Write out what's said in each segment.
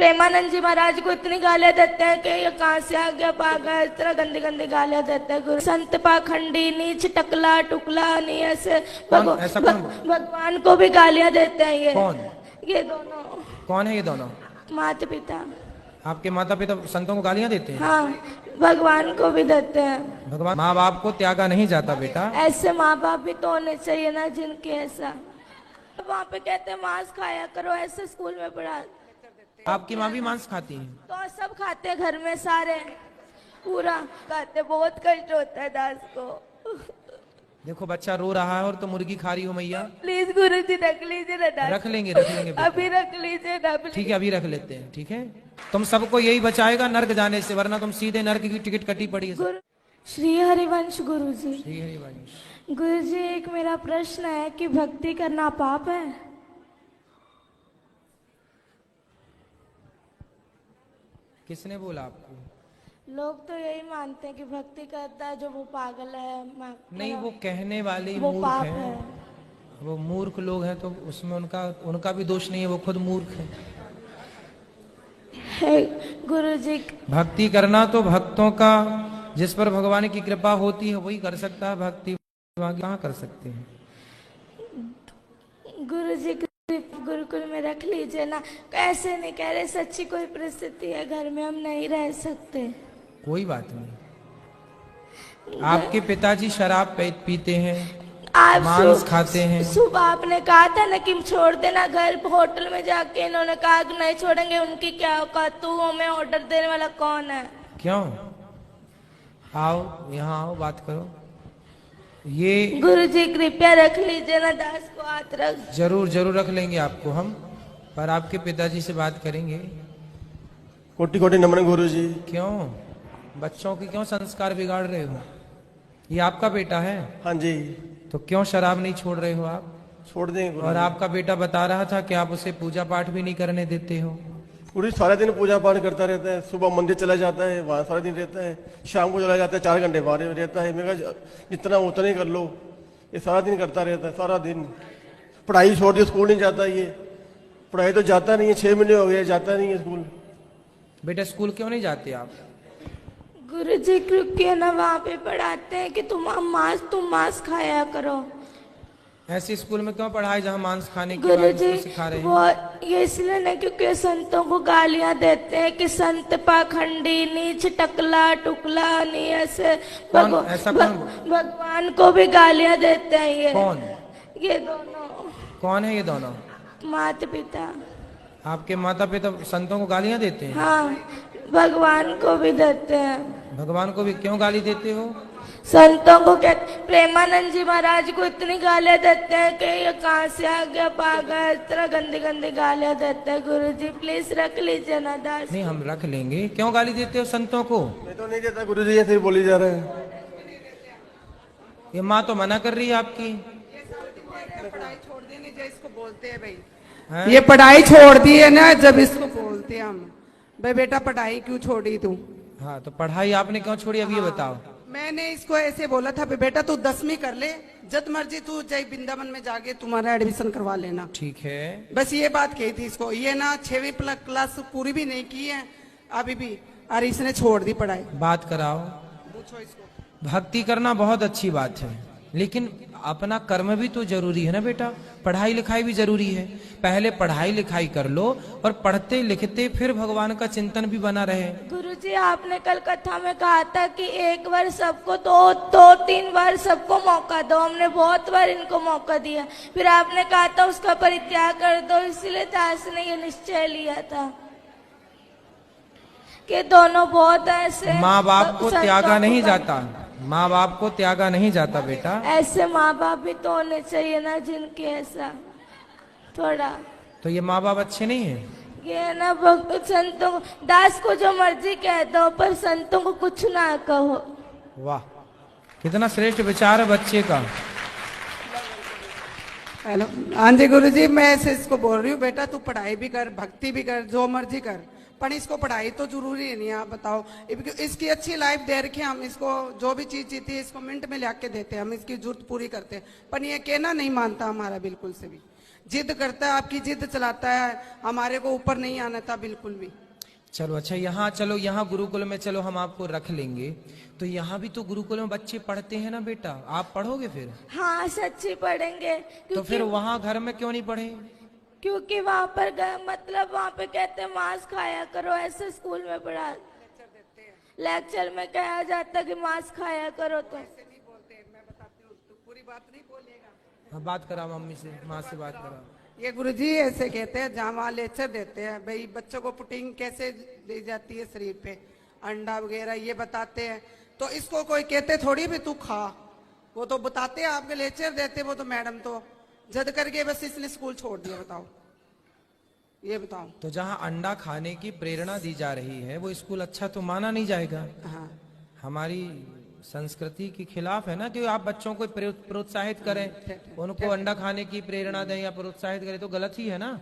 प्रेमानंद जी महाराज को इतनी गालियां देते हैं कि ये कहाँ से आ गया पागल, इस तरह गंदी गंदी गालियां देते हैं। गुरु संत पाखंडी, नीच, टकला टुकला, नहीं ऐसे भगवान को भी गालियां देते हैं ये। कौन? ये दोनों। कौन है ये दोनों? माता पिता। आपके माता पिता संतों को गालियां देते हैं? हाँ, भगवान को भी देते हैं। भगवान माँ बाप को त्यागा नहीं जाता बेटा। ऐसे माँ बाप भी तो होने चाहिए ना जिनके ऐसा। वहाँ पे कहते हैं मांस खाया करो, ऐसे स्कूल में पढ़ा। आपकी माँ भी मांस खाती है? तो सब खाते हैं घर में, सारे पूरा खाते। बहुत कष्ट होता है दास को। देखो बच्चा रो रहा है और तो मुर्गी खा रही हो मैया। प्लीज गुरु जी रख लीजिए ना दास। रख लेंगे अभी रख लीजिए ना। ठीक है, अभी रख लेते हैं। ठीक है, तुम सबको यही बचाएगा नर्क जाने से, वरना तुम सीधे नर्क की टिकट कटी पड़ी है। श्री हरिवंश गुरु जी। श्री हरिवंश गुरु जी, एक मेरा प्रश्न है कि भक्ति करना पाप है? किसने बोला आपको? लोग तो यही मानते हैं कि भक्ति करता है जो वो पागल है। नहीं, वो कहने वाले वो मूर्ख पाप हैं। है। वो मूर्ख लोग हैं तो उसमें उनका भी दोष नहीं है, वो खुद मूर्ख है। गुरु जी, भक्ति करना तो भक्तों का, जिस पर भगवान की कृपा होती है वही कर सकता है भक्ति, कहाँ कर सकते हैं। गुरु जी गुरुकुल में रख लीजिए ना। ऐसे नहीं कह रहे, सच्ची कोई परिस्थिति है घर में, हम नहीं रह सकते। कोई बात नहीं। आपके पिताजी शराब पीते हैं, आप मांस खाते हैं। सुबह आपने कहा था ना कि छोड़ देना घर। होटल में जाके इन्होंने कहा कि नहीं छोड़ेंगे। उनकी क्या औकात? तू हमें ऑर्डर देने वाला कौन है? क्यों? आओ यहाँ आओ, बात करो। ये गुरु जी कृपया रख लीजिए ना, दास को हाथ रख। जरूर जरूर रख लेंगे आपको हम, पर आपके पिताजी से बात करेंगे। कोटि कोटि नमन गुरु जी। क्यों बच्चों के क्यों संस्कार बिगाड़ रहे हो? ये आपका बेटा है? हाँ जी। तो क्यों शराब नहीं छोड़ रहे हो आप? छोड़ देंगे गुरु और जी। आपका बेटा बता रहा था कि आप उसे पूजा पाठ भी नहीं करने देते हो। पूरी सारा दिन पूजा पाठ करता रहता है। सुबह मंदिर चला जाता है, वहाँ सारा दिन रहता है। शाम को चला जाता है, 4 घंटे बाहर रहता है। मैं कहा जितना उतना ही कर लो। ये सारा दिन करता रहता है, सारा दिन। पढ़ाई छोड़ दी, स्कूल नहीं जाता ये। पढ़ाई तो जाता नहीं है, 6 महीने हो गए जाता नहीं है स्कूल। बेटा स्कूल क्यों नहीं जाते आप? गुरु जी क्योंकि ना वहाँ पे पढ़ाते हैं कि तुम मांस खाया करो। ऐसे स्कूल में क्यों पढ़ाई जहाँ मांस खाने की गुरु जी सिखा रहे हैं? वो ये इसलिए नहीं क्योंकि संतों को गालियां देते हैं कि संत पाखंडी, नीच, टकला टुकला, नहीं ऐसे। भगवान को भी गालियां देते हैं ये। कौन? ये दोनों। कौन है ये दोनों? माता पिता। आपके माता पिता संतों को गालियां देते हैं? हाँ, भगवान को भी देते हैं। भगवान को भी क्यों गाली देते हो? संतों को कहते, प्रेमानंद जी महाराज को इतनी गालियां देते हैं कि ये कहाँ से आ गया पागल, इस तरह गंदी गंदी गालियां देते हैं। गुरु जी प्लीज रख लीजिए ना दास। नहीं, हम रख लेंगे। क्यों गाली देते हो संतों को? मैं तो नहीं देता गुरु जी, ऐसे ही बोली जा रहे हैं। ये माँ तो मना कर रही है आपकी। पढ़ाई छोड़ देने जो इसको बोलते हैं भाई, है? ये पढ़ाई छोड़ दी है ना, जब इसको बोलते हैं हम भाई बेटा पढ़ाई क्यों छोड़ी तू? हाँ, तो पढ़ाई आपने क्यों छोड़ी अब ये बताओ। मैंने इसको ऐसे बोला था बेटा तू 10वीं कर ले, जब मर्जी तू जय वृंदावन में जाके तुम्हारा एडमिशन करवा लेना। ठीक है, बस ये बात कही थी इसको। ये ना 6वीं क्लास पूरी भी नहीं की है अभी भी, और इसने छोड़ दी पढ़ाई। बात कराओ। पूछो इसको। भक्ति करना बहुत अच्छी बात है, लेकिन अपना कर्म भी तो जरूरी है ना बेटा। पढ़ाई लिखाई भी जरूरी है। पहले पढ़ाई लिखाई कर लो और पढ़ते लिखते फिर भगवान का चिंतन भी बना रहे। गुरु जी आपने कल कथा में कहा था कि एक बार सबको दो 3 बार सबको मौका दो। हमने बहुत बार इनको मौका दिया, फिर आपने कहा था उसका परित्याग कर दो। इसीलिए दास ने ये निश्चय लिया था कि दोनों बहुत ऐसे। माँ बाप को त्यागा नहीं जाता, माँ बाप को त्यागा नहीं जाता बेटा। ऐसे माँ बाप भी तो होने चाहिए ना जिनके ऐसा थोड़ा। तो ये माँ बाप अच्छे नहीं है? ये ना भक्त संतों दास को जो मर्जी कह दो, पर संतों को कुछ ना कहो। वाह, कितना श्रेष्ठ विचार है बच्चे का। हेलो, हाँ जी गुरु जी, मैं ऐसे इसको बोल रही हूँ बेटा तू पढ़ाई भी कर, भक्ति भी कर, जो मर्जी कर, पर इसको पढ़ाई तो जरूरी है नहीं। आप बताओ, इसकी अच्छी लाइफ दे रखे हम इसको। जो भी चीज जीती है इसको मिनट में ला के देते हैं हम, इसकी जरूरत पूरी करते हैं, पर ये कहना नहीं मानता हमारा बिल्कुल से भी। जिद करता है, आपकी जिद चलाता है, हमारे को ऊपर नहीं आना था बिल्कुल भी। चलो अच्छा, यहाँ चलो, यहाँ गुरुकुल में चलो हम आपको रख लेंगे। तो यहाँ भी तो गुरुकुल में बच्चे पढ़ते हैं ना बेटा, आप पढ़ोगे फिर? हाँ सच्ची पढ़ेंगे, तो फिर वहाँ घर में क्यों नहीं पढ़े? क्योंकि वहाँ पर मतलब वहाँ पे कहते हैं मांस खाया करो, ऐसे स्कूल में पढ़ा लेक्चर में कहा जाता कि मांस खाया करो। तो पूरी बात नहीं बोलेगा। हाँ, बात करा मम्मी से, माँ से बात करा। ये गुरुजी ऐसे कहते हैं, जहाँ वहाँ लेक्चर देते हैं भाई बच्चों को प्रोटीन कैसे दी जाती है शरीर पे, अंडा वगैरह ये बताते हैं। तो इसको कोई कहते थोड़ी भी तू खा, वो तो बताते हैं, आपके लेक्चर देते वो तो मैडम तो जद करके बस इसने स्कूल छोड़ दिया। बताओ, ये बताओ। तो जहाँ अंडा खाने की प्रेरणा दी जा रही है वो स्कूल अच्छा तो माना नहीं जाएगा। हाँ, हमारी संस्कृति के खिलाफ है ना कि आप बच्चों को प्रोत्साहित करें, उनको अंडा खाने की प्रेरणा दें या प्रोत्साहित करें, तो गलत ही है ना।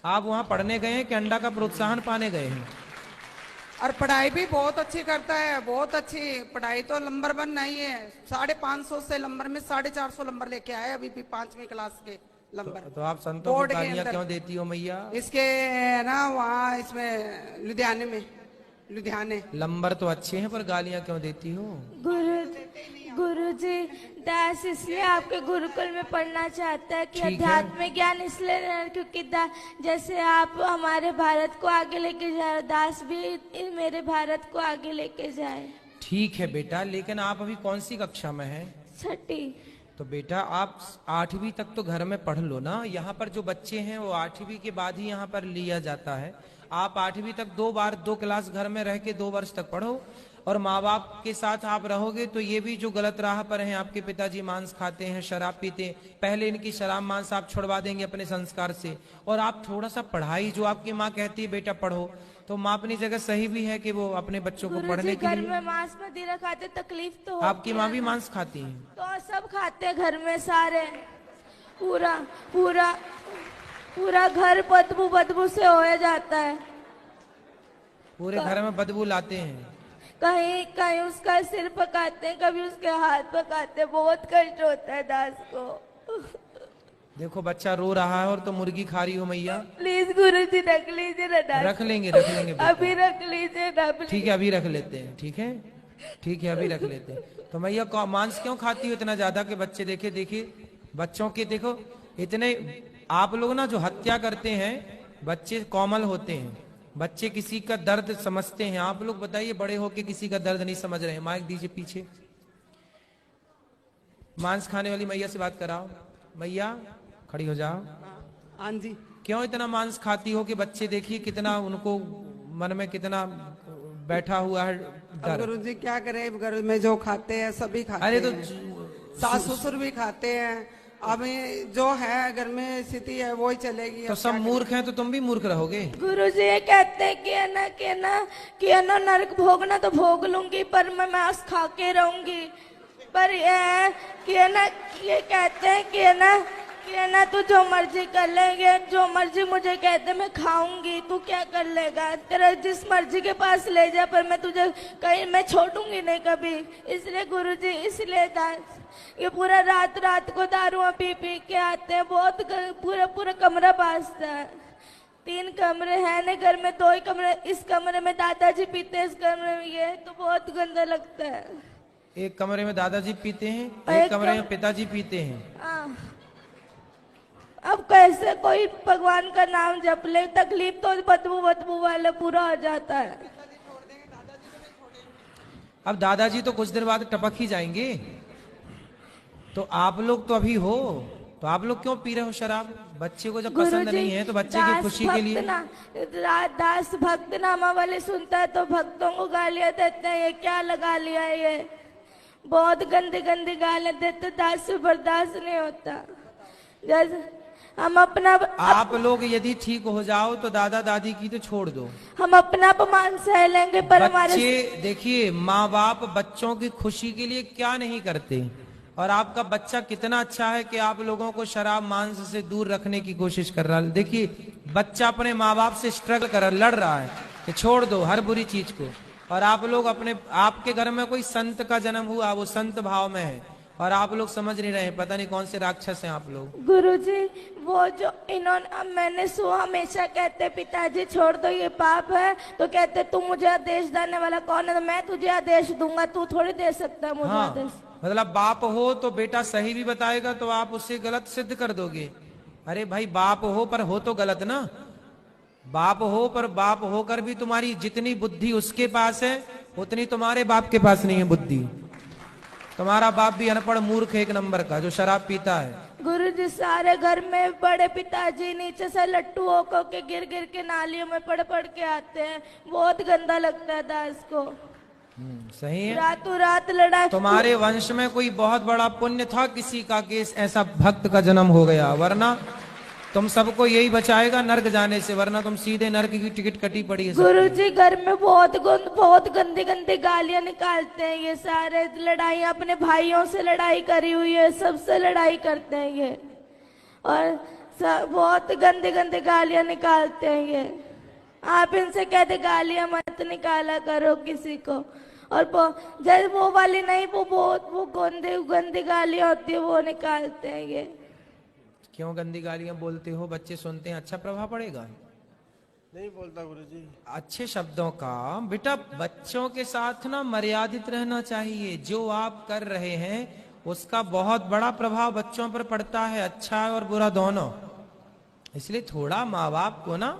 आप वहाँ पढ़ने गए हैं कि अंडा का प्रोत्साहन पाने गए हैं? और पढ़ाई भी बहुत अच्छी करता है, बहुत अच्छी पढ़ाई, तो नंबर 1 नहीं है। 550 से नंबर में 450 नंबर लेके आए अभी भी 5वीं क्लास के नंबर। तो आप संतों को गालियां क्यों देती हो मैया? इसके ना वहाँ इसमें लुधियाने में, लुधियाने नंबर तो अच्छे हैं पर गालियां क्यों देती हो? गुरुजी दास इसलिए आपके गुरुकुल में पढ़ना चाहता है कि ठीक है। अध्यात्म ज्ञान इसलिए क्योंकि जैसे आप हमारे भारत को आगे लेके जाए, दास भी मेरे भारत को आगे लेके जाए। ठीक है बेटा, लेकिन आप अभी कौन सी कक्षा में हैं? 6ठी। तो बेटा आप 8वीं तक तो घर में पढ़ लो ना। यहाँ पर जो बच्चे हैं वो 8वीं के बाद ही यहाँ पर लिया जाता है। आप 8वीं तक 2 क्लास घर में रह के 2 वर्ष तक पढ़ो, और माँ बाप के साथ आप रहोगे तो ये भी जो गलत राह पर हैं, आपके पिताजी मांस खाते हैं, शराब पीते हैं, पहले इनकी शराब मांस आप छुड़वा देंगे अपने संस्कार से। और आप थोड़ा सा पढ़ाई, जो आपकी माँ कहती है बेटा पढ़ो, तो माँ अपनी जगह सही भी है कि वो अपने बच्चों को पढ़ने के घर लिए। में मांस मदिरा खाते, तकलीफ तो आपकी माँ भी मांस खाती है? तो सब खाते हैं घर में सारे, पूरा पूरा पूरा घर बदबू से हो जाता है। पूरे घर में बदबू लाते हैं। कहीं कहीं उसका सिर पकाते हैं, कभी उसके हाथ पकाते हैं, बहुत कष्ट होता है दास को। देखो बच्चा रो रहा है और तो मुर्गी खा रही हो मैया। प्लीज गुरुजी रख लीजिए ना दास। रख लेंगे बेटा। अभी रख लीजिए ना। ठीक है अभी रख लेते हैं। ठीक है ठीक है अभी रख लेते हैं। तो मैया मांस क्यों खाती हो इतना ज्यादा कि बच्चे देखिए बच्चों के देखो इतने। आप लोग ना जो हत्या करते हैं, बच्चे कोमल होते हैं, बच्चे किसी का दर्द समझते हैं। आप लोग बताइए बड़े होके किसी का दर्द नहीं समझ रहे हैं। माइक दीजिए पीछे। मांस खाने वाली मैया से बात कराओ। मैया खड़ी हो जाओ। हाँ जी। क्यों इतना मांस खाती हो कि बच्चे देखिए कितना उनको मन में कितना बैठा हुआ है डर। गुरुजी क्या करे, घर में जो खाते हैं सभी खाते अरे तो हैं। सास ससुर भी खाते हैं। अब जो है घर में स्थिति है वो ही चलेगी। तो सब मूर्ख हैं तो तुम भी मूर्ख रहोगे। गुरुजी ये कहते हैं कि है ना नरक भोगना तो भोग लूंगी, पर मैं मांस खा के रहूंगी। पर ये है कि है ना, ये कहते हैं कि है ना तू जो मर्जी कर लेंगे, जो मर्जी मुझे कहते मैं खाऊंगी, तू क्या कर लेगा, तेरा जिस मर्जी के पास ले जा, पर मैं तुझे कहीं मैं छोड़ूंगी नहीं कभी। इसलिए गुरुजी, इसलिए ये पूरा रात को दारू पी के आते हैं, बहुत पूरा कमरा बाजता है। 3 कमरे हैं ना घर में, 2 ही कमरे, इस कमरे में दादाजी पीते हैं, इस कमरे में ये, तो बहुत गंदा लगता है। एक कमरे में दादाजी पीते हैं, एक कमरे में पिताजी पीते हैं। अब कैसे कोई भगवान का नाम जप ले, तकलीफ तो बदबू वाला पूरा हो जाता है। अब दादाजी तो कुछ देर बाद टपक ही जाएंगे। तो आप लोग तो अभी हो, तो आप लोग क्यों पी रहे हो शराब? बच्चे को जब पसंद नहीं है तो बच्चे की खुशी के लिए। दास भक्त नामा वाले सुनता है तो भक्तों को गालियां देते हैं, ये क्या लगा लिया है, ये बहुत गंदी गालियां देते, दास से बर्दाश्त नहीं होता। जैसे हम अपना आप लोग यदि ठीक हो जाओ तो दादा दादी की तो छोड़ दो, हम अपना अपमान सह लेंगे, पर हमारे बच्चे देखिए माँ बाप बच्चों की खुशी के लिए क्या नहीं करते। और आपका बच्चा कितना अच्छा है कि आप लोगों को शराब मांस से दूर रखने की कोशिश कर रहा है। देखिए बच्चा अपने माँ बाप से स्ट्रगल कर रहा, लड़ रहा है कि छोड़ दो हर बुरी चीज को। और आप लोग आपके घर में कोई संत का जन्म हुआ, वो संत भाव में है, और आप लोग समझ नहीं रहे, पता नहीं कौन से राक्षस हैं आप लोग। गुरुजी वो जो इन्होंने, अब मैंने हमेशा कहते पिताजी छोड़ दो ये पाप है, तो कहते तू मुझे आदेश देने वाला कौन है, तो मैं तुझे आदेश दूंगा, तू थोड़ी दे सकता है मुझे हाँ, आदेश। मतलब बाप हो तो बेटा सही भी बताएगा तो आप उससे गलत सिद्ध कर दोगे। अरे भाई बाप हो पर हो तो गलत ना, बाप हो पर बाप होकर भी तुम्हारी जितनी बुद्धि उसके पास है उतनी तुम्हारे बाप के पास नहीं है बुद्धि। तुम्हारा बाप भी अनपढ़ मूर्ख एक नंबर का जो शराब पीता है। गुरुजी सारे घर में बड़े पिताजी नीचे से लट्टू होकर के गिर गिर के नालियों में पड़ पड़ के आते हैं, बहुत गंदा लगता है दास को। सही है। रातों रात लड़ाई। तुम्हारे वंश में कोई बहुत बड़ा पुण्य था किसी का कि ऐसा भक्त का जन्म हो गया, वरना तुम सबको यही बचाएगा नर्क जाने से, वरना तुम सीधे नर्क की टिकट कटी पड़ी है। गुरुजी घर में बहुत गंदी गंदी गालियां निकालते हैं ये सारे, लड़ाई अपने भाइयों से लड़ाई करी हुई है, सबसे लड़ाई करते हैं ये, और बहुत गंदी गंदी गालियां निकालते हैं ये। आप इनसे कहते गालियां मत निकाला करो किसी को, और जब वो वाली नहीं, वो गंदी गालियां होती है वो निकालते हैं ये। क्यों गंदी गालियां बोलते हो? बच्चे सुनते हैं, अच्छा प्रभाव पड़ेगा। नहीं बोलता गुरुजी। अच्छे शब्दों का बेटा बच्चों के साथ ना मर्यादित रहना चाहिए। जो आप कर रहे हैं उसका बहुत बड़ा प्रभाव बच्चों पर पड़ता है, अच्छा और बुरा दोनों। इसलिए थोड़ा माँ बाप को ना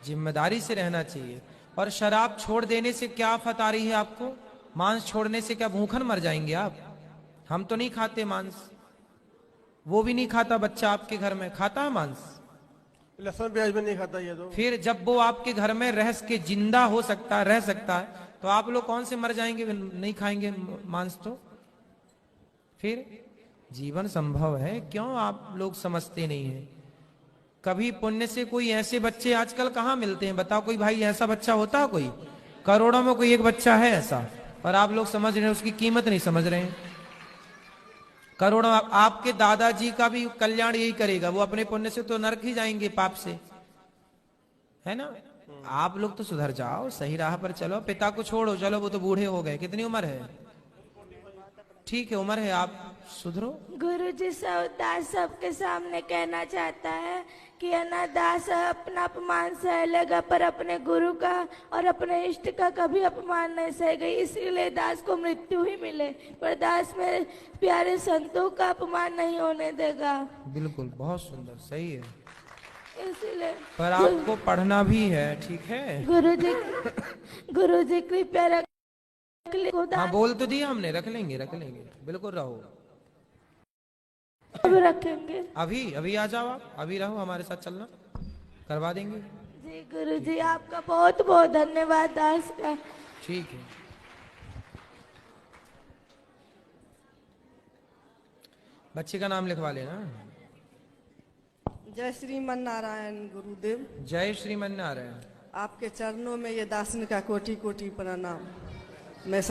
जिम्मेदारी से रहना चाहिए। और शराब छोड़ देने से क्या आफत आ रही है आपको? मांस छोड़ने से क्या भूखन मर जाएंगे आप? हम तो नहीं खाते मांस, वो भी नहीं खाता बच्चा आपके घर में, खाता है मांस? लहसुन प्याज भी नहीं खाता ये तो। फिर जब वो आपके घर में रह के जिंदा हो सकता है, रह सकता है, तो आप लोग कौन से मर जाएंगे नहीं खाएंगे मांस? तो फिर जीवन संभव है, क्यों आप लोग समझते नहीं है? कभी पुण्य से कोई ऐसे बच्चे आजकल कहाँ मिलते हैं? बताओ कोई भाई ऐसा बच्चा होता है? कोई करोड़ों में कोई एक बच्चा है ऐसा, और आप लोग समझ रहे हैं, उसकी कीमत नहीं समझ रहे हैं। करोड़ों, आपके दादाजी का भी कल्याण यही करेगा, वो अपने पुण्य से तो नरक ही जाएंगे पाप से, है ना? आप लोग तो सुधर जाओ, सही राह पर चलो, पिता को छोड़ो, चलो वो तो बूढ़े हो गए, कितनी उम्र है? ठीक है उम्र है, आप सुधरो। गुरुजी दास सबके सामने कहना चाहता है कि दास अपना अपमान सह लेगा पर अपने गुरु का और अपने इष्ट का कभी अपमान नहीं सहेगा, इसीलिए दास को मृत्यु ही मिले, पर दास मेरे प्यारे संतों का अपमान नहीं होने देगा। बिल्कुल, बहुत सुंदर, सही है। इसलिए पर आपको पढ़ना भी है, ठीक है? गुरुजी कृपया रख। हाँ बोल तो दिया हमने, रख लेंगे बिल्कुल रहो। अब रखेंगे। अभी आ जाओ आप, अभी रहो, हमारे साथ चलना, करवा देंगे। जी गुरुजी आपका बहुत बहुत धन्यवाद दास का। ठीक है। बच्चे का नाम लिखवा लेना। जय श्रीमन नारायण गुरुदेव। जय श्रीमन नारायण। आपके चरणों में ये दासन का कोटि कोटि प्रणाम। मैं